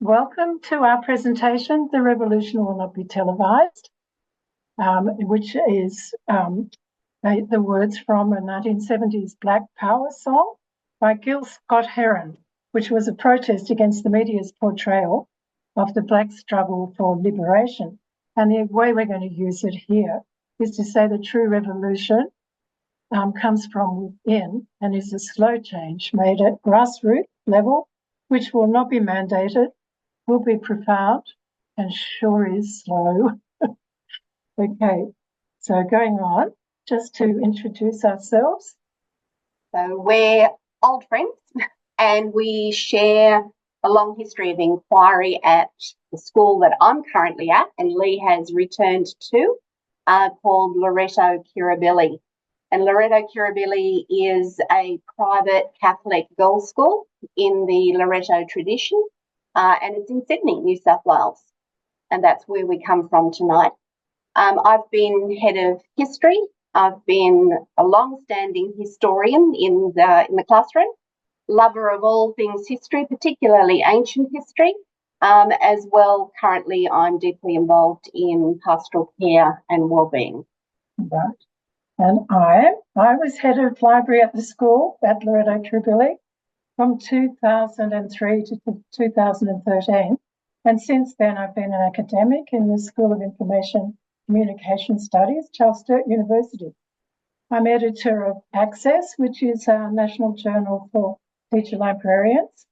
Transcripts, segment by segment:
Welcome to our presentation, The Revolution Will Not Be Televised, which is the words from a 1970s Black Power song by Gil Scott-Heron, which was a protest against the media's portrayal of the Black struggle for liberation. And the way we're going to use it here is to say the true revolution comes from within and is a slow change made at grassroots level, which will not be mandated, will be profound, and sure is slow. Okay, so going on, just to introduce ourselves. So we're old friends and we share a long history of inquiry at the school that I'm currently at and Lee has returned to, called Loreto Kirribilli. And Loreto Kirribilli is a private Catholic girls' school in the Loreto tradition, and it's in Sydney, New South Wales. And that's where we come from tonight. I've been head of history. I've been a long-standing historian in the classroom, lover of all things history, particularly ancient history. As well, currently I'm deeply involved in pastoral care and wellbeing. Right. And I was head of library at the school at Loreto Kirribilli from 2003 to 2013. And since then, I've been an academic in the School of Information Communication Studies, Charles Sturt University. I'm editor of Access, which is our national journal for teacher librarians.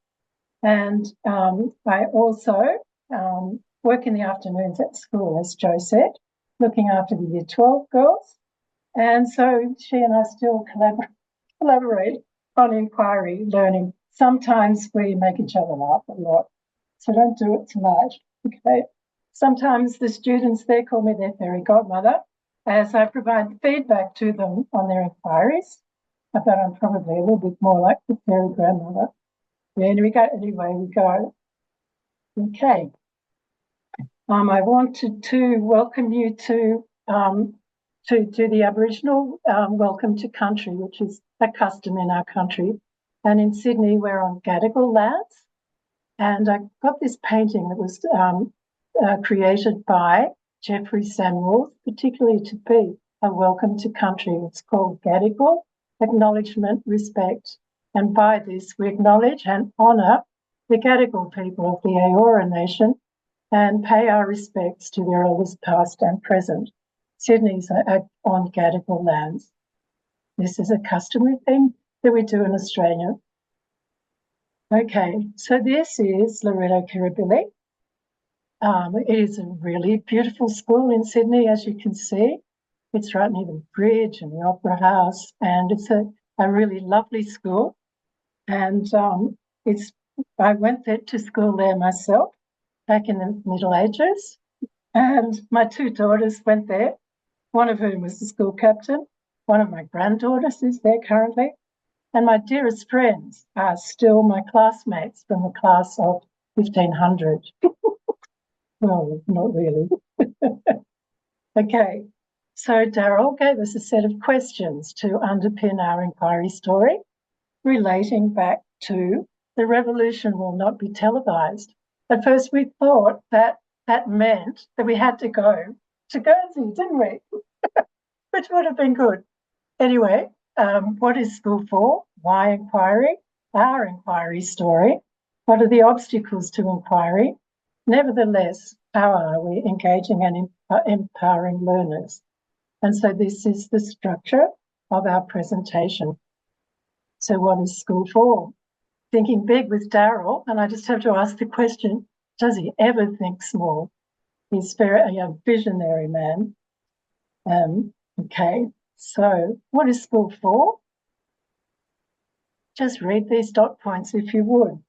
And I also work in the afternoons at school, as Jo said, looking after the Year 12 girls. And so she and I still collaborate on inquiry learning. Sometimes we make each other laugh a lot, so don't do it tonight, okay? Sometimes the students there call me their fairy godmother as I provide feedback to them on their inquiries. I bet I'm probably a little bit more like the fairy grandmother. Yeah, anyway, we go. Okay. I wanted to welcome you to the Aboriginal Welcome to Country, which is a custom in our country. And in Sydney, we're on Gadigal lands. And I got this painting that was created by Jeffrey Samuels, particularly to be a welcome to country. It's called Gadigal, Acknowledgement, Respect. And by this, we acknowledge and honour the Gadigal people of the Eora Nation and pay our respects to their elders past and present. Sydney's on Gadigal lands. This is a customary thing that we do in Australia. Okay, so this is Loreto Kirribilli. It is a really beautiful school in Sydney, as you can see. It's right near the bridge and the Opera House, and it's a really lovely school. And I went there to school there myself back in the Middle Ages, and my two daughters went there, one of whom was the school captain. One of my granddaughters is there currently. And my dearest friends are still my classmates from the class of 1500. Well, not really. Okay, so Daryl gave us a set of questions to underpin our inquiry story, relating back to the revolution will not be televised. At first we thought that meant that we had to go to Guernsey, didn't we? Which would have been good. Anyway, what is school for? Why inquiry? Our inquiry story. What are the obstacles to inquiry? Nevertheless, how are we engaging and empowering learners? And so this is the structure of our presentation. So what is school for? Thinking big with Daryl, and I just have to ask the question, does he ever think small? He's a visionary man. Okay, so what is school for? Just read these dot points if you would.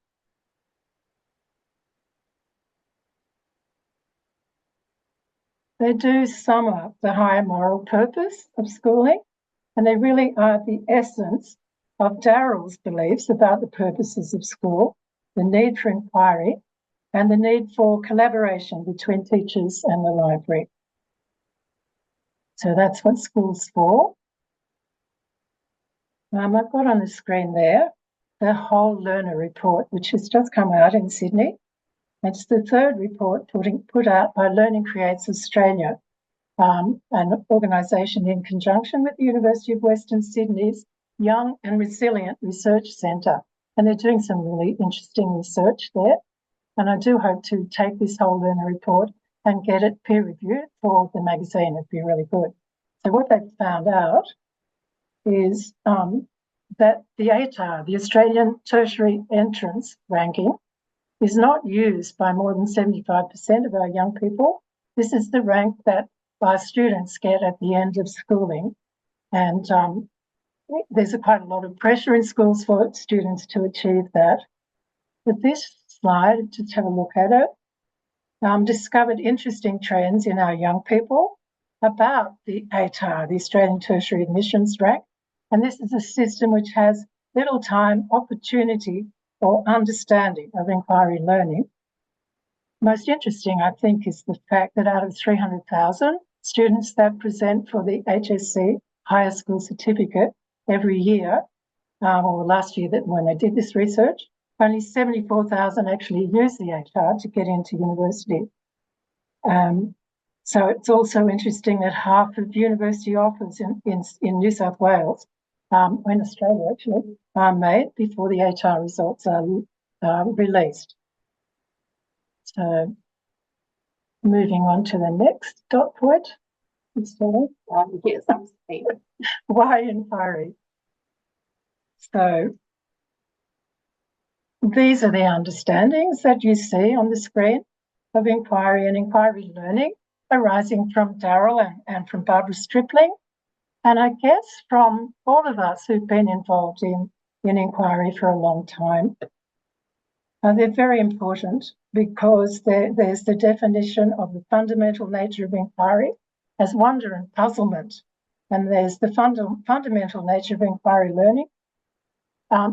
They do sum up the higher moral purpose of schooling, and they really are the essence of Daryl's beliefs about the purposes of school, the need for inquiry, and the need for collaboration between teachers and the library. So that's what school's for. I've got on the screen there the whole learner report, which has just come out in Sydney. It's the third report put out by Learning Creates Australia, an organisation in conjunction with the University of Western Sydney's Young and Resilient Research Centre. And they're doing some really interesting research there. And I do hope to take this whole learner report and get it peer reviewed for the magazine. It'd be really good. So what they've found out is that the ATAR, the Australian Tertiary Entrance Ranking, is not used by more than 75% of our young people. This is the rank that our students get at the end of schooling. And there's quite a lot of pressure in schools for students to achieve that. But this slide, just have a look at it, discovered interesting trends in our young people about the ATAR, the Australian Tertiary Admissions Rank. And this is a system which has little time, opportunity, or understanding of inquiry learning. Most interesting, I think, is the fact that out of 300,000 students that present for the HSC Higher School Certificate every year, or last year that when they did this research, only 74,000 actually use the ATAR to get into university. So it's also interesting that half of university offers in New South Wales, in Australia actually, are made before the ATAR results are released. So moving on to the next dot point. Yes, I'm speaking. Why inquiry? So these are the understandings that you see on the screen of inquiry and inquiry learning arising from Darryl and from Barbara Stripling, and I guess from all of us who've been involved in inquiry for a long time. They're very important because there's the definition of the fundamental nature of inquiry as wonder and puzzlement, and there's the fundamental nature of inquiry learning.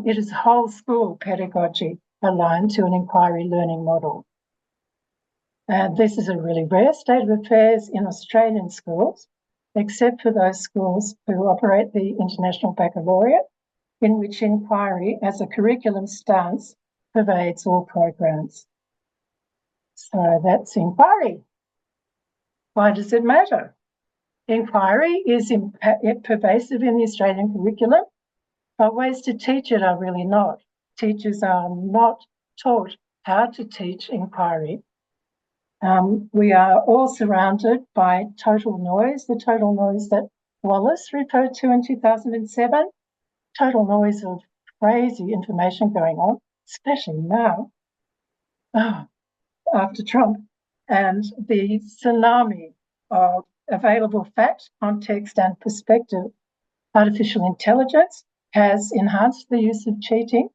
It is whole school pedagogy aligned to an inquiry learning model. This is a really rare state of affairs in Australian schools, except for those schools who operate the International Baccalaureate, in which inquiry as a curriculum stance pervades all programs. So that's inquiry. Why does it matter? Inquiry is pervasive in the Australian curriculum, but ways to teach it are really not. Teachers are not taught how to teach inquiry. We are all surrounded by total noise, the total noise that Wallace referred to in 2007, total noise of crazy information going on, especially now, after Trump, and the tsunami of available fact, context, and perspective. Artificial intelligence has enhanced the use of cheating,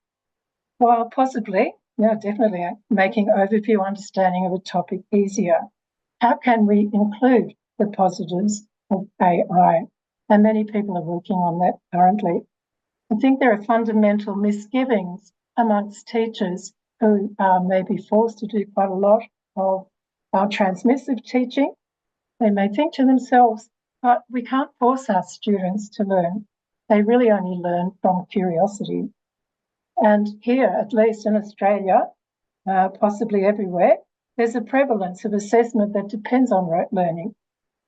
while possibly, definitely making overview understanding of a topic easier. How can we include the positives of AI? And many people are working on that currently. I think there are fundamental misgivings amongst teachers who may be forced to do quite a lot of transmissive teaching. They may think to themselves, but we can't force our students to learn. They really only learn from curiosity. And here, at least in Australia, possibly everywhere, there's a prevalence of assessment that depends on rote learning.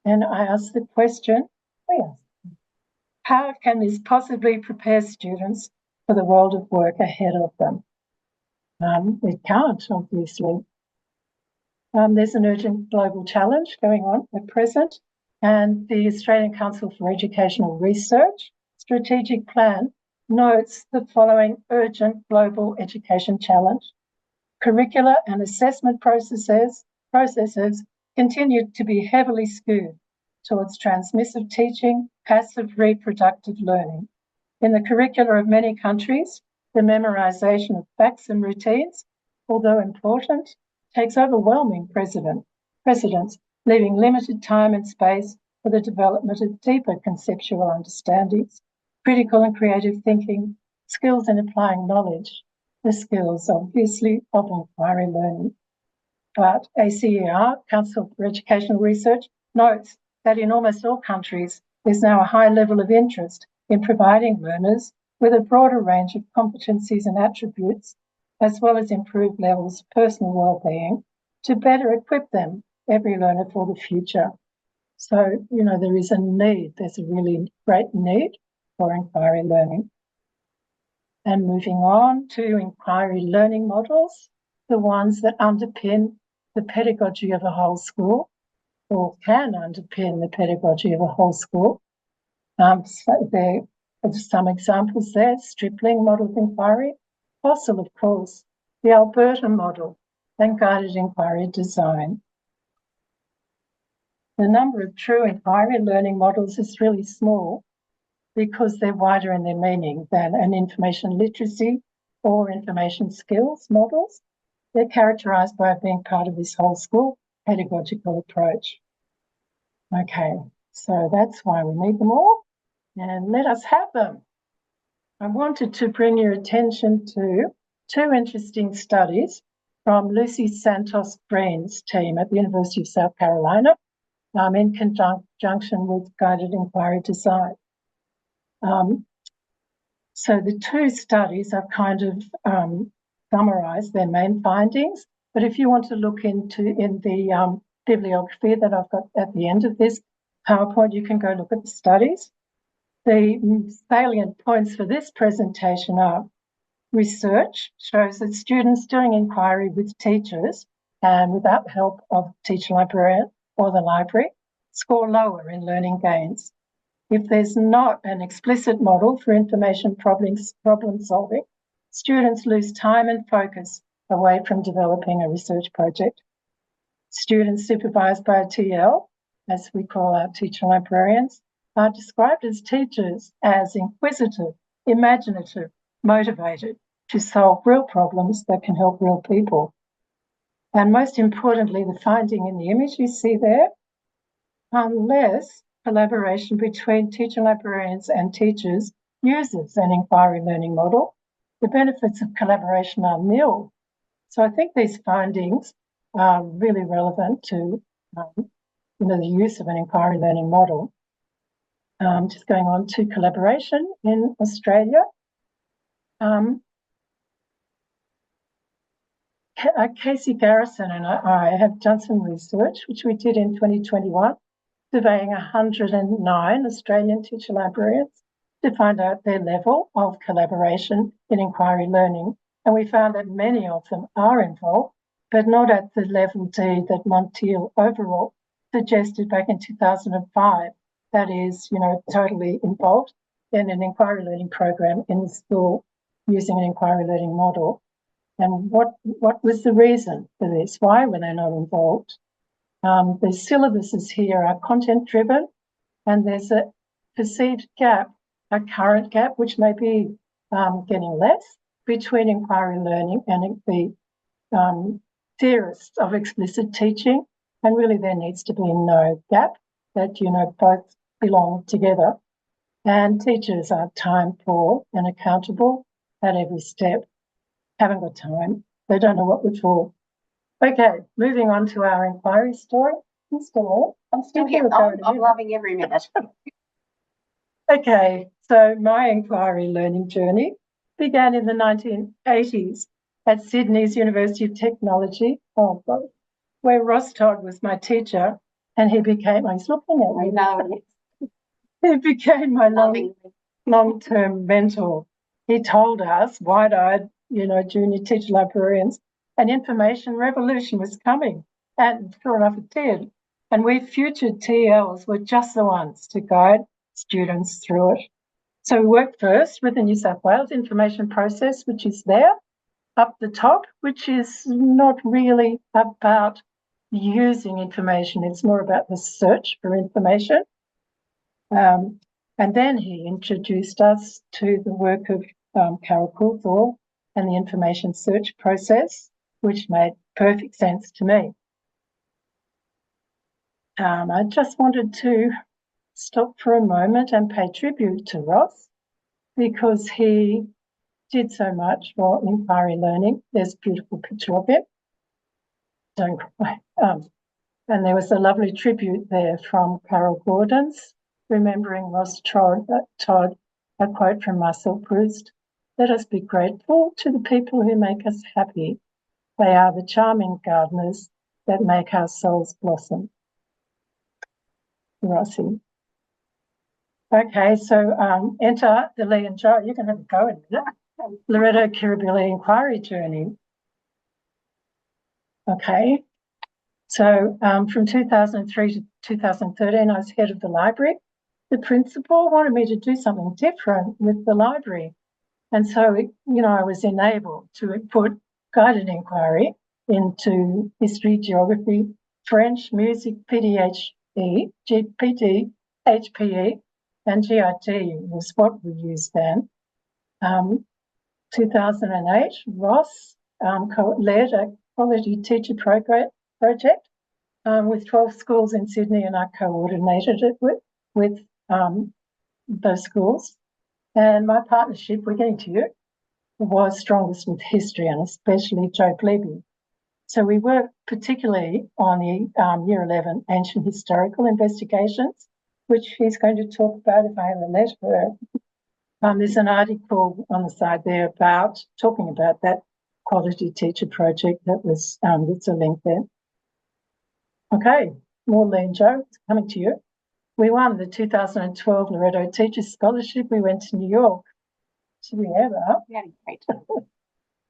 And I ask the question, how can this possibly prepare students for the world of work ahead of them? It can't, obviously. There's an urgent global challenge going on at present, and the Australian Council for Educational Research strategic plan notes the following urgent global education challenge. Curricular and assessment processes continue to be heavily skewed towards transmissive teaching, passive reproductive learning. In the curricula of many countries, the memorisation of facts and routines, although important, takes overwhelming precedence, leaving limited time and space for the development of deeper conceptual understandings, critical and creative thinking, skills in applying knowledge, the skills, obviously, of inquiry learning. But ACER, Council for Educational Research, notes that in almost all countries, there's now a high level of interest in providing learners with a broader range of competencies and attributes as well as improved levels of personal wellbeing to better equip them, every learner, for the future. So, there is a need, there's a really great need for inquiry learning. And moving on to inquiry learning models, the ones that underpin the pedagogy of a whole school, or can underpin the pedagogy of a whole school. So there are some examples there: Stripling model of inquiry, FOSIL, of course, the Alberta model, and guided inquiry design. The number of true inquiry learning models is really small because they're wider in their meaning than an information literacy or information skills models. They're characterised by being part of this whole school pedagogical approach. Okay, so that's why we need them all, and let us have them. I wanted to bring your attention to two interesting studies from Lucy Santos Green's team at the University of South Carolina, in conjunction with guided inquiry design. So the two studies I've kind of summarised their main findings, but if you want to look in the bibliography that I've got at the end of this PowerPoint, you can go look at the studies. The salient points for this presentation are: research shows that students doing inquiry with teachers and without help of teacher librarian or the library score lower in learning gains. If there's not an explicit model for information problem solving, students lose time and focus away from developing a research project. Students supervised by a TL, as we call our teacher librarians, are described as teachers as inquisitive, imaginative, motivated to solve real problems that can help real people. And most importantly, the finding in the image you see there, unless collaboration between teacher librarians and teachers uses an inquiry learning model, the benefits of collaboration are nil. So I think these findings are really relevant to the use of an inquiry learning model. Just going on to collaboration in Australia. Casey Garrison and I have done some research, which we did in 2021, surveying 109 Australian teacher librarians to find out their level of collaboration in inquiry learning. And we found that many of them are involved, but not at the level D that Montiel overall suggested back in 2005. That is, totally involved in an inquiry learning program in the school using an inquiry learning model. And what was the reason for this? Why were they not involved? The syllabuses here are content driven, and there's a perceived gap, a current gap, which may be getting less between inquiry learning and the theorists of explicit teaching. And really there needs to be no gap, that, both belong together. And teachers are time poor and accountable at every step. Haven't got time. They don't know what we're for. Okay, moving on to our inquiry story. I'm still here. I'm loving every minute. Okay, so my inquiry learning journey began in the 1980s at Sydney's University of Technology, where Ross Todd was my teacher, and he became, he's looking at me. No. He became my long-term mentor. He told us, wide-eyed, junior teacher librarians, an information revolution was coming. And sure enough, it did. And we future TLs were just the ones to guide students through it. So we worked first with the New South Wales information process, which is there up the top, which is not really about using information. It's more about the search for information. And then he introduced us to the work of Carol Coulthorpe and the information search process, which made perfect sense to me. I just wanted to stop for a moment and pay tribute to Ross, because he did so much for inquiry learning. There's a beautiful picture of him. Don't cry. And there was a lovely tribute there from Carol Gordon's, remembering Ross Todd, a quote from Marcel Proust: Let us be grateful to the people who make us happy. They are the charming gardeners that make our souls blossom. Rossi. Okay, so enter the Lee and Jo. You can have a go at it. Loreto Kirribilli Inquiry Journey. Okay, so from 2003 to 2013, I was head of the library. The principal wanted me to do something different with the library. And so, I was enabled to put guided inquiry into history, geography, French, music, PDHE, GPT, HPE, and GIT was what we used then. 2008, Ross led a quality teacher project with 12 schools in Sydney, and I coordinated it with those schools. And my partnership, we're getting to you, was strongest with history, and especially Joe Bleby. So we worked particularly on the Year 11 ancient historical investigations, which he's going to talk about if I have a letter for her. There's an article on the side there about talking about that quality teacher project that was, that's a link there. Okay, more Lee and Jo, coming to you. We won the 2012 Loreto Teachers Scholarship. We went to New York. Should we ever? Yeah, great.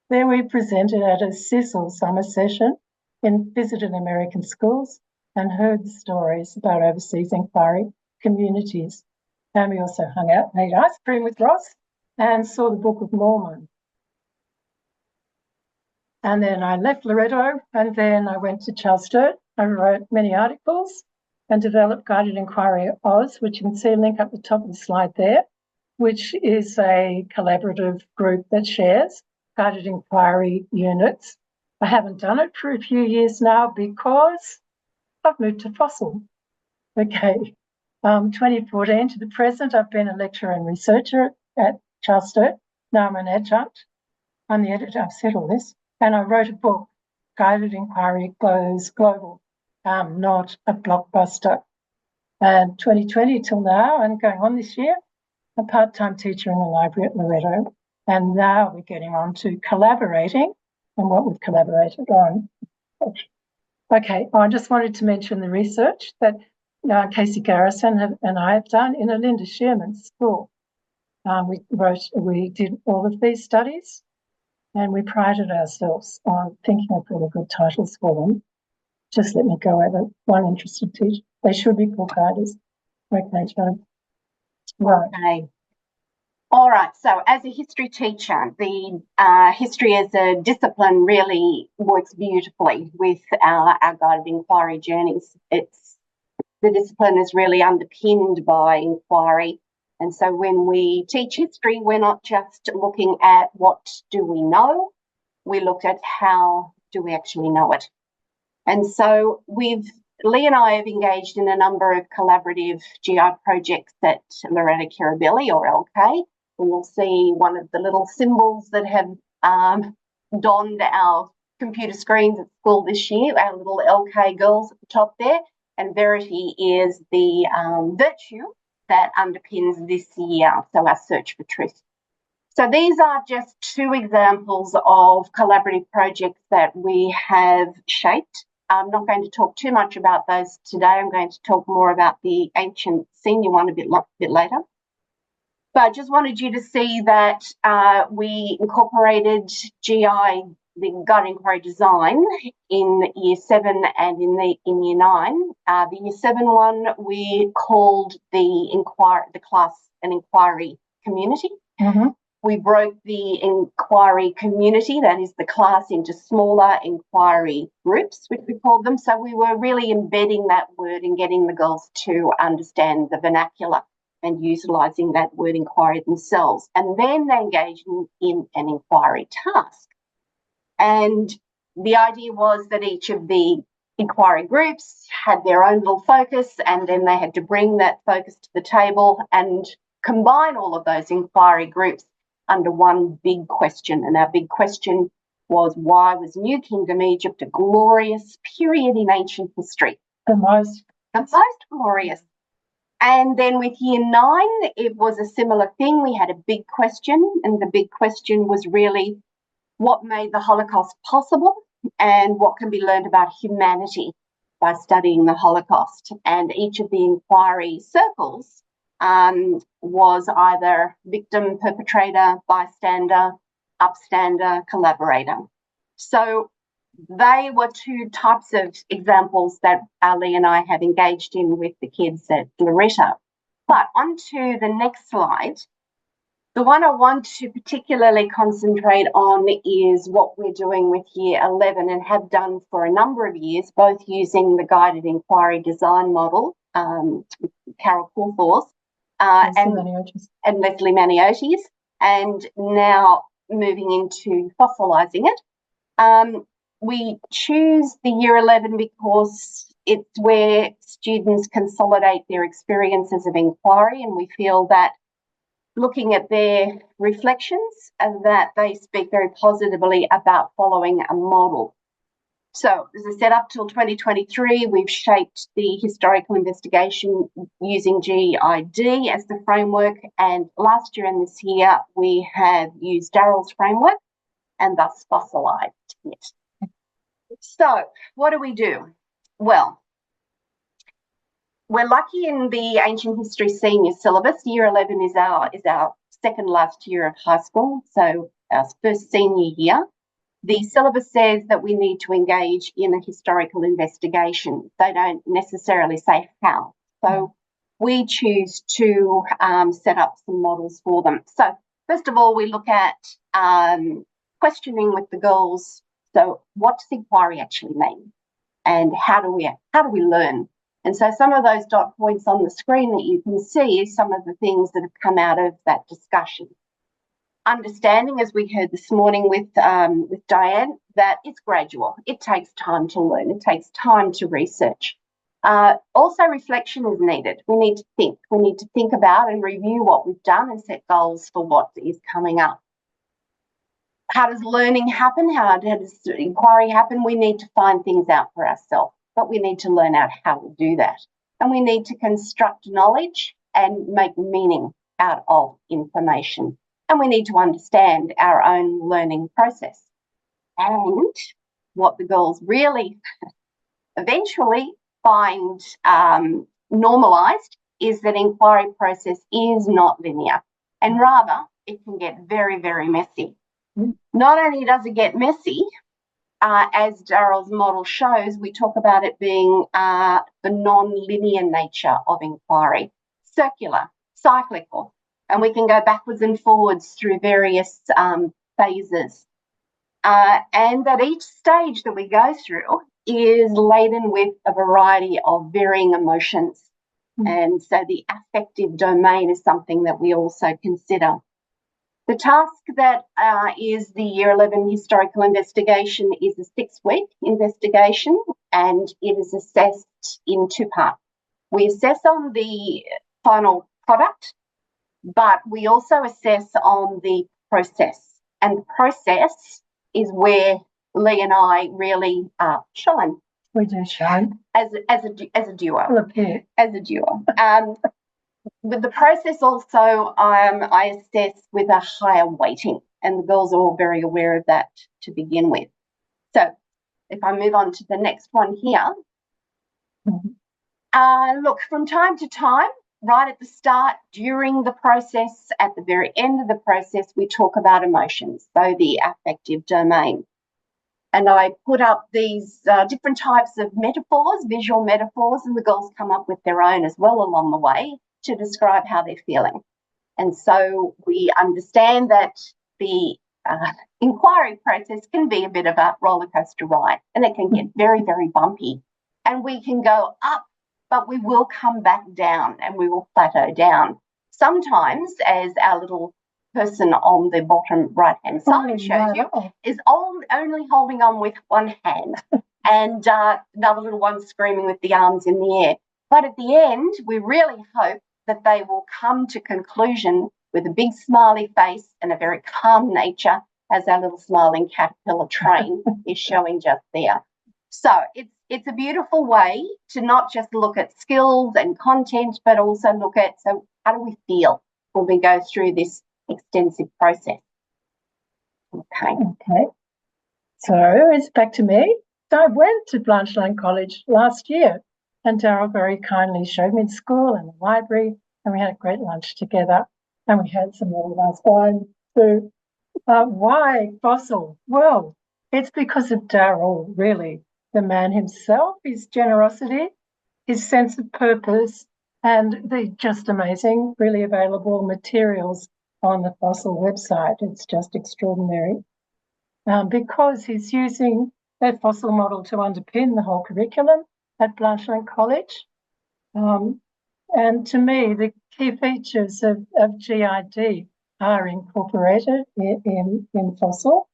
There we presented at a FOSIL summer session and visited American schools and heard the stories about overseas inquiry communities. And we also hung out and ate ice cream with Ross and saw the Book of Mormon. And then I left Loreto and then I went to Charles Sturt. I wrote many articles and developed Guided Inquiry Oz, which you can see a link up the top of the slide there, which is a collaborative group that shares guided inquiry units. I haven't done it for a few years now because I've moved to FOSIL. Okay, 2014 to the present, I've been a lecturer and researcher at Charles Sturt. Now I'm an adjunct. I'm the editor, I've said all this, and I wrote a book, Guided Inquiry Goes Global, not a blockbuster. And 2020 till now, and going on this year, a part-time teacher in the library at Loreto. And now we're getting on to collaborating and what we've collaborated on. Okay, I just wanted to mention the research that Casey Garrison and I have done in a Linda Shearman school. We did all of these studies and we prided ourselves on thinking of really good titles for them. Just let me go over one interested teacher. They should be called guiders. Okay, Joe. Right. Okay. All right. So as a history teacher, the history as a discipline really works beautifully with our guided inquiry journeys. The discipline is really underpinned by inquiry. And so when we teach history, we're not just looking at what do we know, we look at how do we actually know it. And so Lee and I have engaged in a number of collaborative GI projects at Loreto Kirribilli, or LK. And you'll see one of the little symbols that have donned our computer screens at school this year, our little LK girls at the top there. And Verity is the virtue that underpins this year, so our search for truth. So these are just two examples of collaborative projects that we have shaped. I'm not going to talk too much about those today. I'm going to talk more about the ancient senior one a bit later. But I just wanted you to see that we incorporated GI, the guided inquiry design, in Year 7 and in Year 9. The Year 7 one we called the class an inquiry community. Mm-hmm. We broke the inquiry community, that is the class, into smaller inquiry groups, which we called them. So we were really embedding that word and getting the girls to understand the vernacular and utilising that word inquiry themselves. And then they engaged in an inquiry task. And the idea was that each of the inquiry groups had their own little focus, and then they had to bring that focus to the table and combine all of those inquiry groups under one big question. And our big question was, why was New Kingdom Egypt a glorious period in ancient history? The most glorious. And then with year 9, it was a similar thing. We had a big question, and the big question was really what made the Holocaust possible and what can be learned about humanity by studying the Holocaust. And each of the inquiry circles was either victim, perpetrator, bystander, upstander, collaborator. So they were 2 types of examples that Lee and I have engaged in with the kids at Loreto. But on to the next slide. The one I want to particularly concentrate on is what we're doing with year 11 and have done for a number of years, both using the guided inquiry design model, Carol Coulthor's, and Leslie Maniotti's, and now moving into fossilising it. We choose the year 11 because it's where students consolidate their experiences of inquiry, and we feel that looking at their reflections and that they speak very positively about following a model. So, as I said, up till 2023, we've shaped the historical investigation using GID as the framework, and last year and this year we have used Darryl's framework and thus fossilised it. So, what do? Well, we're lucky in the Ancient History Senior syllabus. Year 11 is our second last year of high school, so our first senior year. The syllabus says that we need to engage in a historical investigation. They don't necessarily say how. So we choose to set up some models for them. So first of all, we look at questioning with the girls. So what does inquiry actually mean? And how do we learn? And so some of those dot points on the screen that you can see is some of the things that have come out of that discussion. Understanding, as we heard this morning with Diane, that it's gradual. It takes time to learn. It takes time to research. Also, reflection is needed. We need to think. We need to think about and review what we've done and set goals for what is coming up. How does learning happen? How does inquiry happen? We need to find things out for ourselves, but we need to learn out how to do that. And we need to construct knowledge and make meaning out of information. And we need to understand our own learning process. And what the girls really eventually find normalised is that inquiry process is not linear, and rather it can get very, very messy. Not only does it get messy, as Darryl's model shows, we talk about it being the non-linear nature of inquiry, circular, cyclical, and we can go backwards and forwards through various phases. And that each stage that we go through is laden with a variety of varying emotions. And so the affective domain is something that we also consider. The task that is the Year 11 historical investigation is a 6-week investigation, and it is assessed in 2 parts. We assess on the final product, but we also assess on the process. And the process is where Lee and I really shine. We do shine. As a duo. Look here. As a duo. With the process also, I assess with a higher weighting, and the girls are all very aware of that to begin with. So if I move on to the next one here, look, from time to time, right at the start, during the process, at the very end of the process, we talk about emotions, so the affective domain. And I put up these different types of metaphors, visual metaphors, and the girls come up with their own as well along the way to describe how they're feeling. And so we understand that the inquiry process can be a bit of a roller coaster ride, and it can get very, very bumpy. And we can go up, but we will come back down and we will plateau down. Sometimes, as our little person on the bottom right-hand side shows you, is only holding on with one hand and another little one screaming with the arms in the air. But at the end, we really hope that they will come to conclusion with a big smiley face and a very calm nature, as our little smiling caterpillar train is showing just there. So it's a beautiful way to not just look at skills and content, but also look at, so how do we feel when we go through this extensive process? Okay. So it's back to me. So I went to Blanchland College last year, and Daryl very kindly showed me the school and the library, and we had a great lunch together, and we had some really nice wine too. Why FOSIL? Well, it's because of Daryl, really, the man himself, his generosity, his sense of purpose, and the just amazing, really available materials on the FOSIL website. It's just extraordinary. Because he's using that FOSIL model to underpin the whole curriculum at Blanchland College. And to me, the key features of GID are incorporated in FOSIL.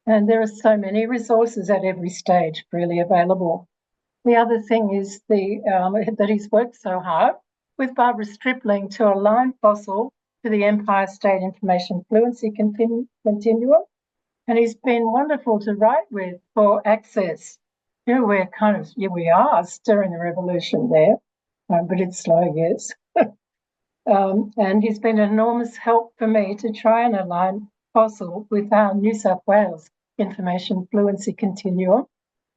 And there are so many resources at every stage really available. The other thing is that he's worked so hard with Barbara Stripling to align FOSIL to the Empire State Information Fluency Continuum. And he's been wonderful to write with for access. You know, we're kind of, we are stirring the revolution there, but it's slow, yes. And he's been an enormous help for me to try and align FOSIL with our New South Wales Information Fluency Continuum,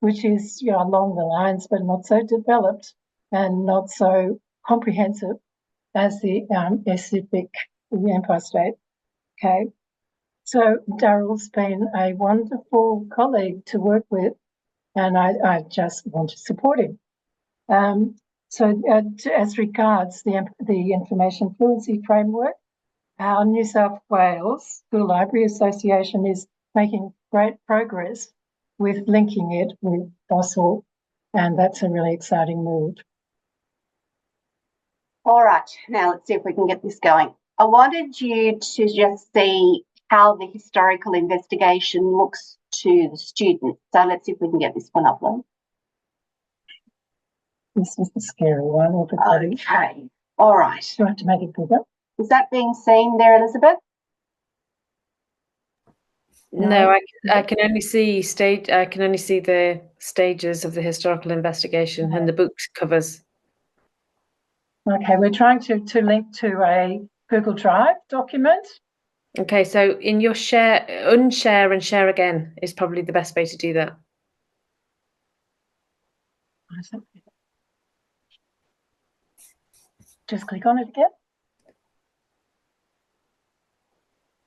which is along the lines, but not so developed and not so comprehensive as the SCFIC, the Empire State. Okay. So Daryl's been a wonderful colleague to work with, and I just want to support him. So as regards the Information Fluency Framework, our New South Wales School Library Association is making great progress with linking it with FOSIL, and that's a really exciting move. All right, now let's see if we can get this going. I wanted you to just see how the historical investigation looks to the students. So let's see if we can get this one up, Lynn. This is the scary one, everybody. Okay, all right. Do I have to make it bigger? Is that being seen there, Elizabeth? No, I can only see I can only see the stages of the historical investigation and the book covers. Okay, we're trying to link to a Google Drive document. Okay, so in your share, unshare and share again is probably the best way to do that. Just click on it again.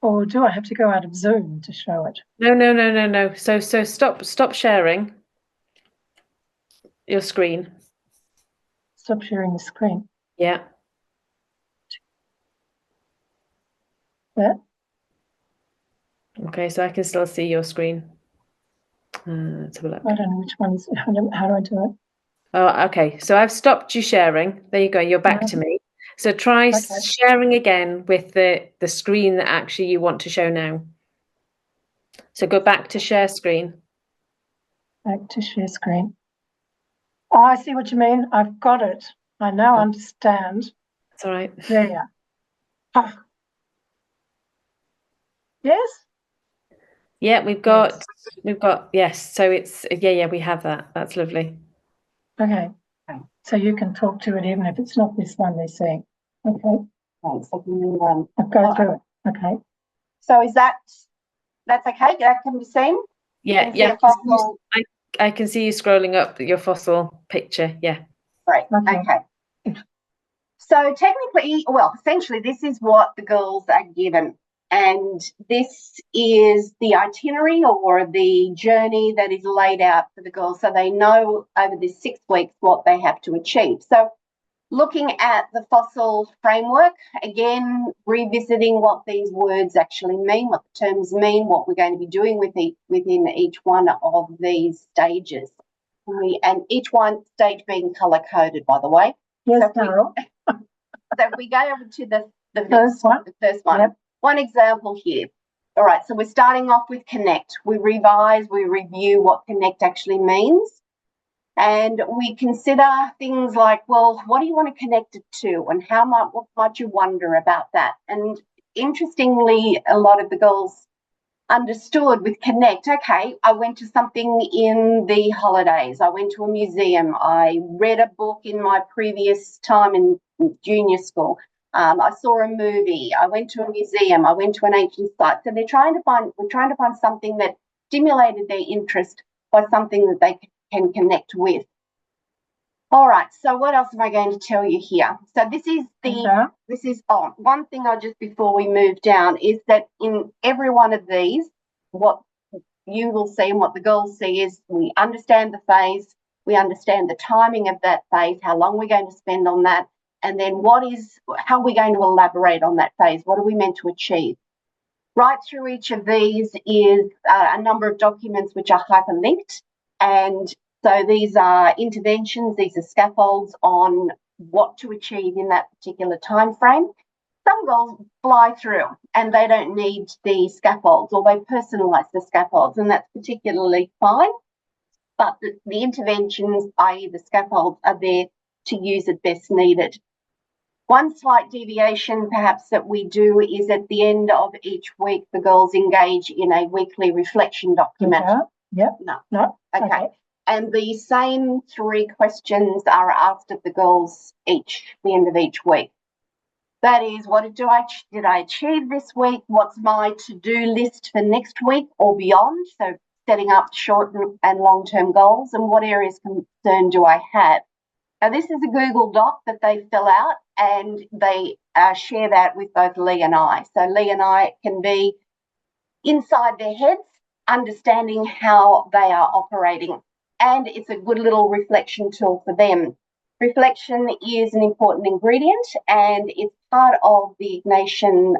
Or do I have to go out of Zoom to show it? No. So stop sharing your screen. Stop sharing the screen. Yeah. Yeah. Okay, so I can still see your screen. Let's have a look. I don't know which one's, how do I do it? Oh, okay. So I've stopped you sharing. There you go. You're back to me. So try sharing again with the screen that actually you want to show now. So go back to share screen. Back to share screen. Oh, I see what you mean. I've got it. I now understand. That's all right. There. Oh. Yes? Yeah, we've got, yes. So it's, we have that. That's lovely. Okay. So you can talk to it even if it's not this one they're seeing. Okay. Thanks. I can move on. I'll go through it. Okay. So is that's okay? That can be seen? Yeah. I can see you scrolling up your FOSIL picture. Yeah. Great. Okay. So technically, well, essentially, this is what the girls are given. And this is the itinerary or the journey that is laid out for the girls so they know over this 6 weeks what they have to achieve. So looking at the FOSIL framework, again, revisiting what these words actually mean, what the terms mean, what we're going to be doing within each one of these stages. And each one stage being colour-coded, by the way. Yes, Carol. So if we go over to the first one. Yep. One example here. All right, so we're starting off with connect. We revise, we review what connect actually means. And we consider things like, well, what do you want to connect it to? And what might you wonder about that? And interestingly, a lot of the girls understood with Connect, okay, I went to something in the holidays, I went to a museum, I read a book in my previous time in junior school, I saw a movie, I went to a museum, I went to an ancient site. So we're trying to find something that stimulated their interest by something that they can connect with. All right, so what else am I going to tell you here? So this is one thing just before we move down is that in every one of these, what you will see and what the girls see is we understand the phase, we understand the timing of that phase, how long we're going to spend on that, and then how are we going to elaborate on that phase? What are we meant to achieve? Right through each of these is a number of documents which are hyperlinked, and so these are interventions, these are scaffolds on what to achieve in that particular time frame. Some goals fly through and they don't need the scaffolds, or they personalise the scaffolds, and that's particularly fine. But the interventions, i.e. the scaffolds, are there to use as best needed. One slight deviation perhaps that we do is at the end of each week, the girls engage in a weekly reflection document. Yep. No. Okay. And the same 3 questions are asked of the girls the end of each week. That is, what did I achieve this week? What's my to-do list for next week or beyond? So setting up short and long-term goals, and what areas of concern do I have? Now, this is a Google Doc that they fill out, and they share that with both Lee and I. So Lee and I can be inside their heads, understanding how they are operating. And it's a good little reflection tool for them. Reflection is an important ingredient, and it's part of the Ignatian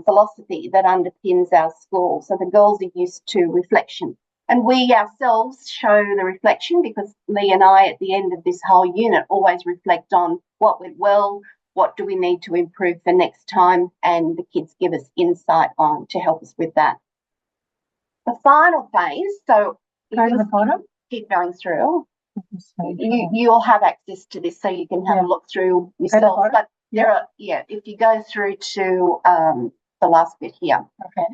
philosophy that underpins our school. So the girls are used to reflection. And we ourselves show the reflection because Lee and I, at the end of this whole unit, always reflect on what went well, what do we need to improve for next time, and the kids give us insight on to help us with that. The final phase, so go to the bottom. Keep going through. You'll have access to this, so you can have a look through yourself. But there are, if you go through to the last bit here. Okay.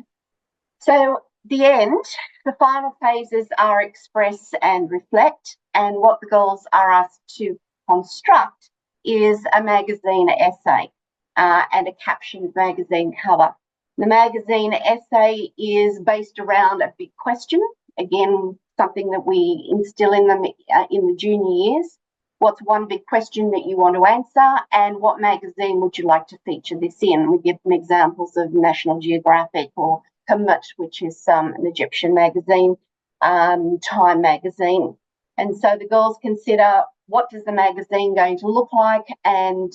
So the end, the final phases are express and reflect, and what the girls are asked to construct is a magazine essay and a captioned magazine cover. The magazine essay is based around a big question, again, something that we instill in them in the junior years. What's one big question that you want to answer, and what magazine would you like to feature this in? We give them examples of National Geographic or Kamut, which is an Egyptian magazine, Time magazine. And so the girls consider what does the magazine going to look like, and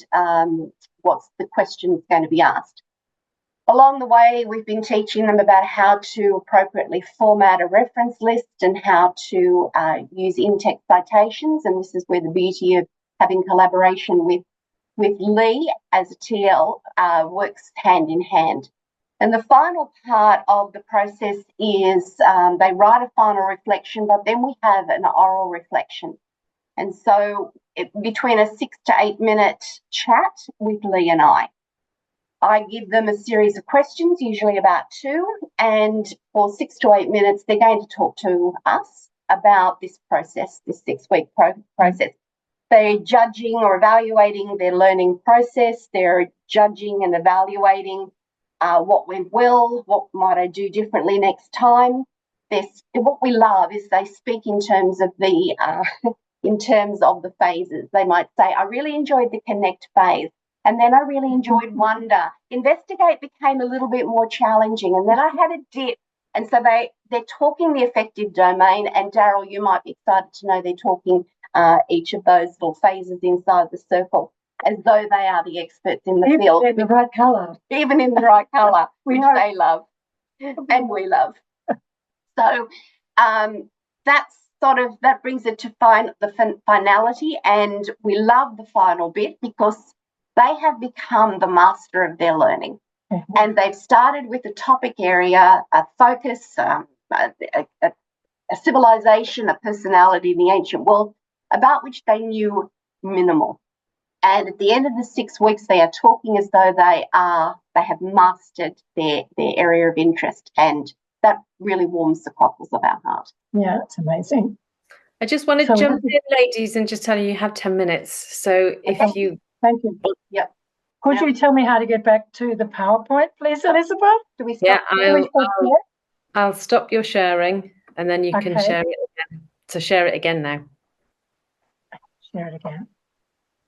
what's the question going to be asked. Along the way, we've been teaching them about how to appropriately format a reference list and how to use in-text citations. And this is where the beauty of having collaboration with Lee as a TL works hand in hand. And the final part of the process is they write a final reflection, but then we have an oral reflection. And so between a 6 to 8 minute chat with Lee and I give them a series of questions, usually about 2, and for 6 to 8 minutes, they're going to talk to us about this process, this 6-week process. They're judging or evaluating their learning process. They're judging and evaluating what went well, what might I do differently next time. What we love is they speak in terms of the phases. They might say, I really enjoyed the connect phase. And then I really enjoyed wonder. Investigate became a little bit more challenging. And then I had a dip. And so they're talking the affective domain. And Daryl, you might be excited to know they're talking each of those little phases inside the circle as though they are the experts in the field. Even in the right colour. Even in the right colour, which they love and we love. So that brings it to the finality. And we love the final bit because they have become the master of their learning. Mm-hmm. And they've started with a topic area, a focus, a civilization, a personality in the ancient world about which they knew minimal. And at the end of the 6 weeks, they are talking as though they have mastered their area of interest. And that really warms the cockles of our heart. Yeah, it's amazing. I just want to jump in, ladies, and just tell you have 10 minutes. So if you... Thank you. Yep. Could you tell me how to get back to the PowerPoint, please, Elizabeth? Do we stop? Yeah, I'll stop your sharing, and then you can share it again. So share it again now. Share it again.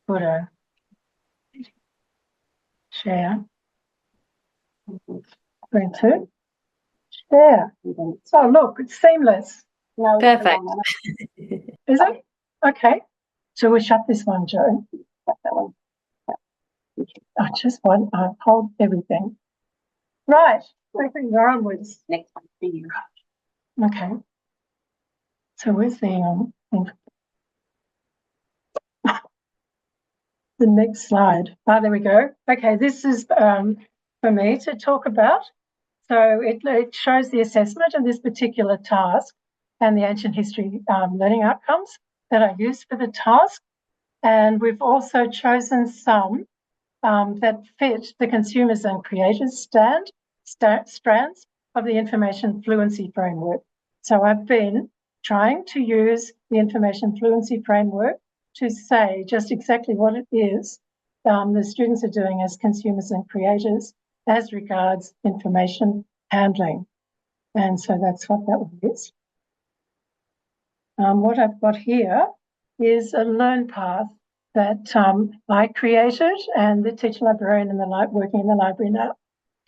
Photo. Share. Screen 2. Share. Oh, look, it's seamless. No, perfect. Is it? Okay. So we shut this one, Joe. Shut that one. I just want to hold everything. Right. Moving onwards. Next one for you. Okay. So where's the next slide? There we go. Okay, this is for me to talk about. So it shows the assessment of this particular task and the ancient history learning outcomes that are used for the task. And we've also chosen some that fit the consumers and creators strands of the information fluency framework. So I've been trying to use the information fluency framework to say just exactly what it is the students are doing as consumers and creators as regards information handling. And so that's what that one is. What I've got here is a learn path that I created, and the teacher librarian working in the library now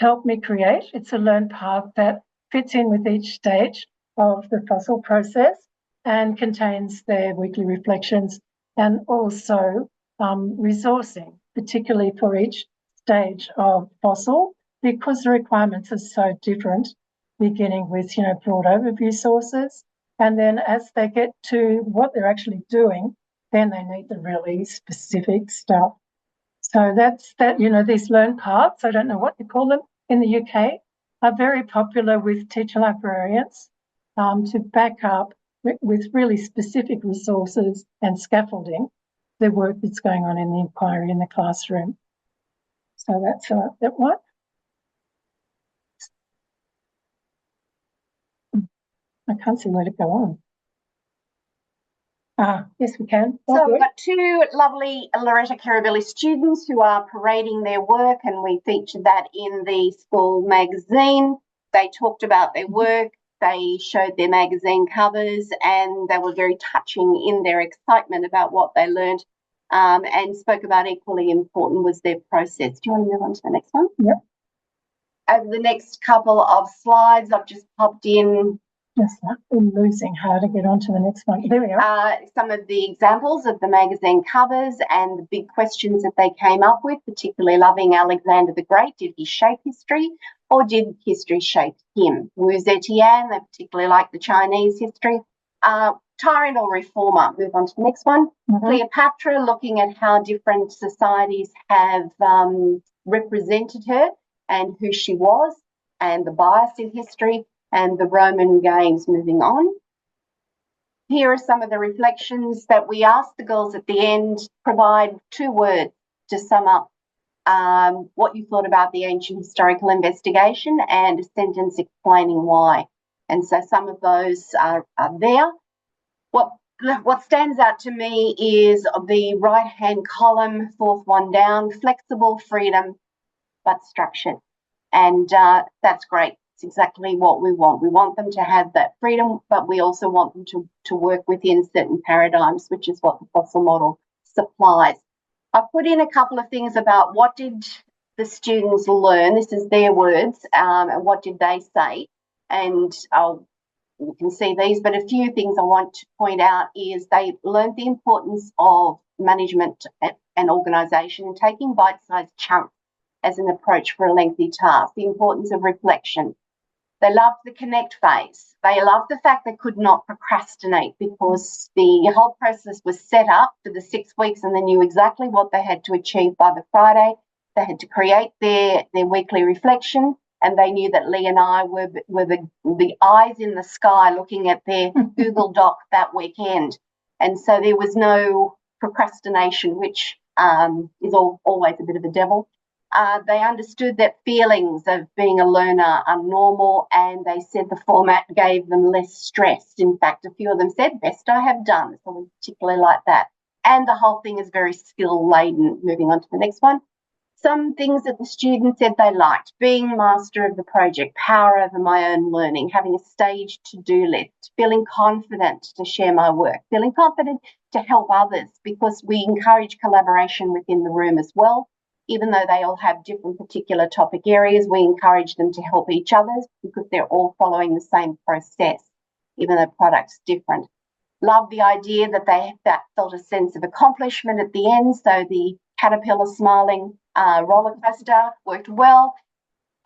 helped me create. It's a learn path that fits in with each stage of the FOSIL process and contains their weekly reflections and also resourcing, particularly for each stage of FOSIL, because the requirements are so different, beginning with, broad overview sources. And then as they get to what they're actually doing, then they need the really specific stuff. So that's that, these learn paths, I don't know what you call them in the UK, are very popular with teacher librarians to back up with really specific resources and scaffolding the work that's going on in the inquiry in the classroom. So that's that one. I can't see where to go on. Yes, we can. So we've got two lovely Loreto Kirribilli students who are parading their work, and we featured that in the school magazine. They talked about their work, they showed their magazine covers, and they were very touching in their excitement about what they learned, and spoke about equally important was their process. Do you want to move on to the next one? Yep. Over the next couple of slides, I've just popped in I'm losing how to get on to the next one. There we are. Some of the examples of the magazine covers and the big questions that they came up with, particularly loving Alexander the Great. Did he shape history or did history shape him? Wu Zetian, they particularly like the Chinese history. Tyrant or reformer, move on to the next one. Cleopatra, looking at how different societies have represented her and who she was and the bias in history. And the Roman Games, moving on. Here are some of the reflections that we asked the girls at the end. Provide 2 words to sum up what you thought about the ancient historical investigation and a sentence explaining why. And so some of those are there. What stands out to me is the right-hand column, 4th one down, flexible, freedom, but structured. And that's great. Exactly what we want. We want them to have that freedom, but we also want them to work within certain paradigms, which is what the FOSIL model supplies. I put in a couple of things about what did the students learn. This is their words, and what did they say? And you can see these, but a few things I want to point out is they learned the importance of management and organisation and taking bite-sized chunks as an approach for a lengthy task, the importance of reflection. They loved the connect phase. They loved the fact they could not procrastinate because the whole process was set up for the 6 weeks and they knew exactly what they had to achieve by the Friday. They had to create their weekly reflection, and they knew that Lee and I were the eyes in the sky looking at their Google Doc that weekend. And so there was no procrastination, which is always a bit of a devil. They understood that feelings of being a learner are normal, and they said the format gave them less stress. In fact, a few of them said, best I have done. So we particularly like that. And the whole thing is very skill-laden. Moving on to the next one. Some things that the students said they liked: being master of the project, power over my own learning, having a staged to-do list, feeling confident to share my work, feeling confident to help others, because we encourage collaboration within the room as well. Even though they all have different particular topic areas, we encourage them to help each other because they're all following the same process, even though product's different. Love the idea that they felt a sense of accomplishment at the end. So the caterpillar smiling roller coaster worked well.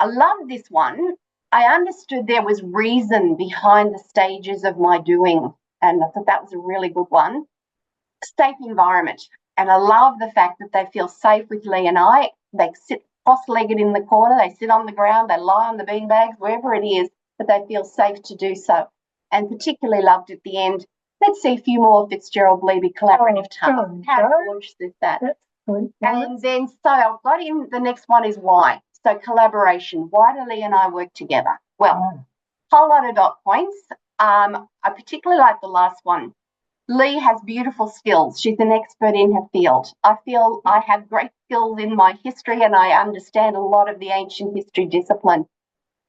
I love this one. I understood there was reason behind the stages of my doing, and I thought that was a really good one. Safe environment. And I love the fact that they feel safe with Lee and I. They sit cross-legged in the corner, they sit on the ground, they lie on the beanbags, wherever it is, but they feel safe to do so. And particularly loved at the end, let's see a few more Fitzgerald Bleby collaborative tasks. How gorgeous is that? And then, so I've got in, the next one is why. So collaboration. Why do Lee and I work together? Well, whole lot of dot points. I particularly like the last one. Lee has beautiful skills. She's an expert in her field. I feel I have great skills in my history, and I understand a lot of the ancient history discipline.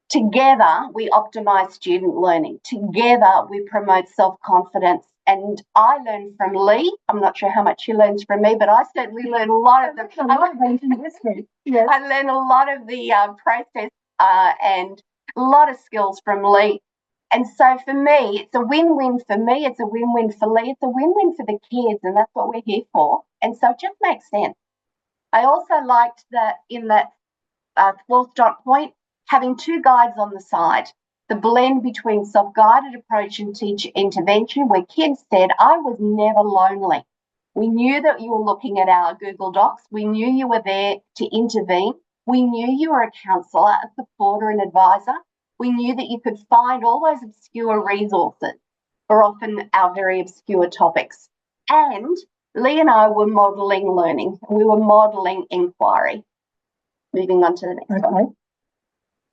Together, we optimise student learning. Together, we promote self-confidence. And I learned from Lee. I'm not sure how much she learns from me, but I certainly learned a lot of the ancient history. Yes. I learned a lot of the process and a lot of skills from Lee. And so for me, it's a win-win for me, it's a win-win for Lee, it's a win-win for the kids, and that's what we're here for. And so it just makes sense. I also liked that in that fourth dot point, having two guides on the side, the blend between self-guided approach and teacher intervention, where kids said, I was never lonely. We knew that you were looking at our Google Docs. We knew you were there to intervene. We knew you were a counsellor, a supporter, an advisor. We knew that you could find all those obscure resources for often our very obscure topics. And Lee and I were modelling learning. We were modelling inquiry. Moving on to the next one.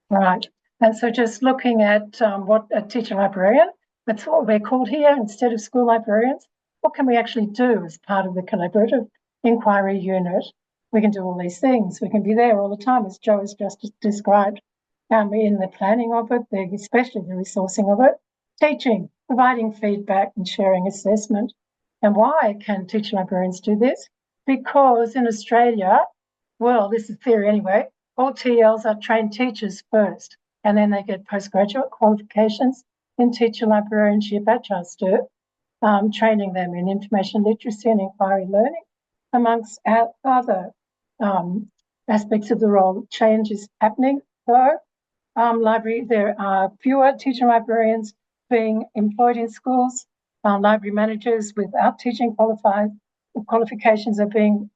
Right. And so just looking at what a teacher librarian, that's what we're called here instead of school librarians. What can we actually do as part of the collaborative inquiry unit? We can do all these things. We can be there all the time, as Jo has just described. In the planning of it, especially the resourcing of it, teaching, providing feedback and sharing assessment. And why can teacher librarians do this? Because in Australia, well, this is theory anyway, all TLs are trained teachers first, and then they get postgraduate qualifications in teacher librarianship at Sturt, training them in information literacy and inquiry learning, amongst other aspects of the role. Change is happening, though. There are fewer teacher librarians being employed in schools. Library managers without teaching qualifications are being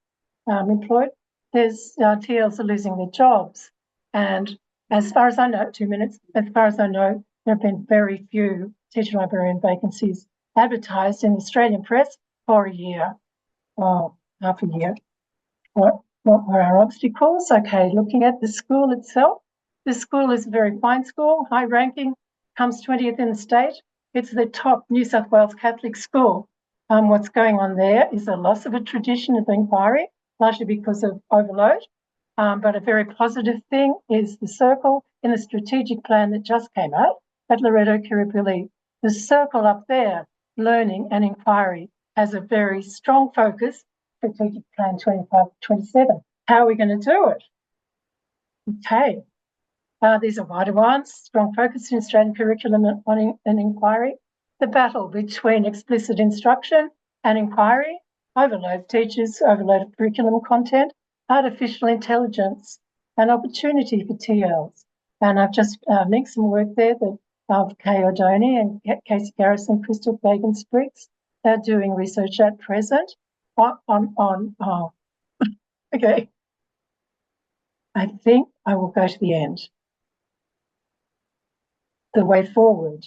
employed. There's TLs are losing their jobs. And as far as I know, 2 minutes, as far as I know, there have been very few teacher librarian vacancies advertised in the Australian press for a year, or half a year. What were our obstacles? Okay, looking at the school itself. The school is a very fine school, high ranking, comes 20th in the state. It's the top New South Wales Catholic school. What's going on there is a loss of a tradition of inquiry, largely because of overload. But a very positive thing is the circle in the strategic plan that just came out at Loreto Kirribilli. The circle up there, learning and inquiry, has a very strong focus, strategic plan 25-27. How are we going to do it? Okay. These are wider ones, strong focus in Australian curriculum on inquiry, the battle between explicit instruction and inquiry, overload teachers, overload of curriculum content, artificial intelligence, and opportunity for TLs. And I've just linked some work there of Kay O'Doney and Casey Garrison, Crystal Fagan-Spriggs. They're doing research at present okay. I think I will go to the end. The way forward.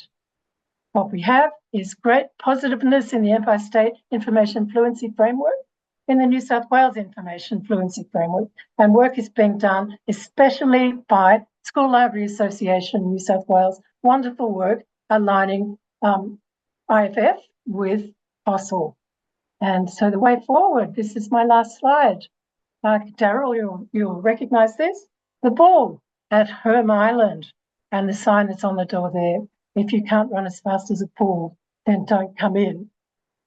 What we have is great positiveness in the Empire State Information Fluency Framework. in the New South Wales Information Fluency Framework, and work is being done especially by School Library Association New South Wales. Wonderful work aligning IFF with FOSIL. And so the way forward, this is my last slide. Daryl, you'll recognise this. The ball at Herm Island and the sign that's on the door there. If you can't run as fast as a pool, then don't come in.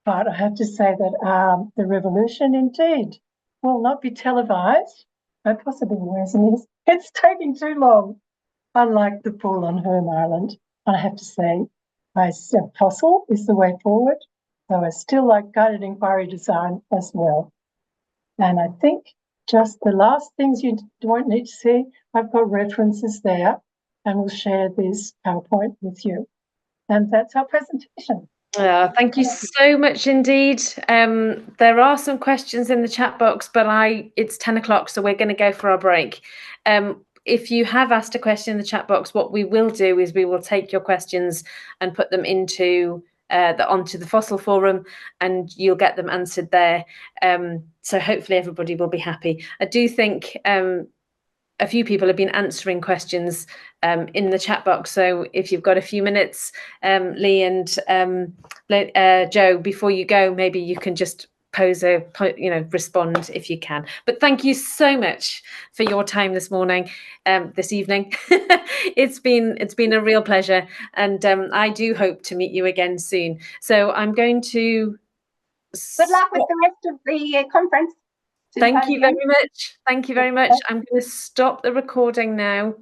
But I have to say that the revolution indeed will not be televised. No possible reason is it's taking too long, unlike the pool on Herm Island. I have to say, FOSIL is the way forward. So I still like guided inquiry design as well. And I think just the last things you won't need to see, I've got references there, and we'll share this PowerPoint with you. And that's our presentation. Thank you so much indeed. There are some questions in the chat box, but it's 10 o'clock, so we're going to go for our break. If you have asked a question in the chat box, what we will do is we will take your questions and put them onto the FOSIL forum, and you'll get them answered there. So hopefully everybody will be happy. I do think a few people have been answering questions in the chat box. So if you've got a few minutes, Lee and Joe, before you go, maybe you can just respond if you can. But thank you so much for your time this morning, this evening. It's been a real pleasure, and I do hope to meet you again soon. So I'm going to. Good luck with the rest of the conference. Thank you very much. Thank you very much. I'm going to stop the recording now.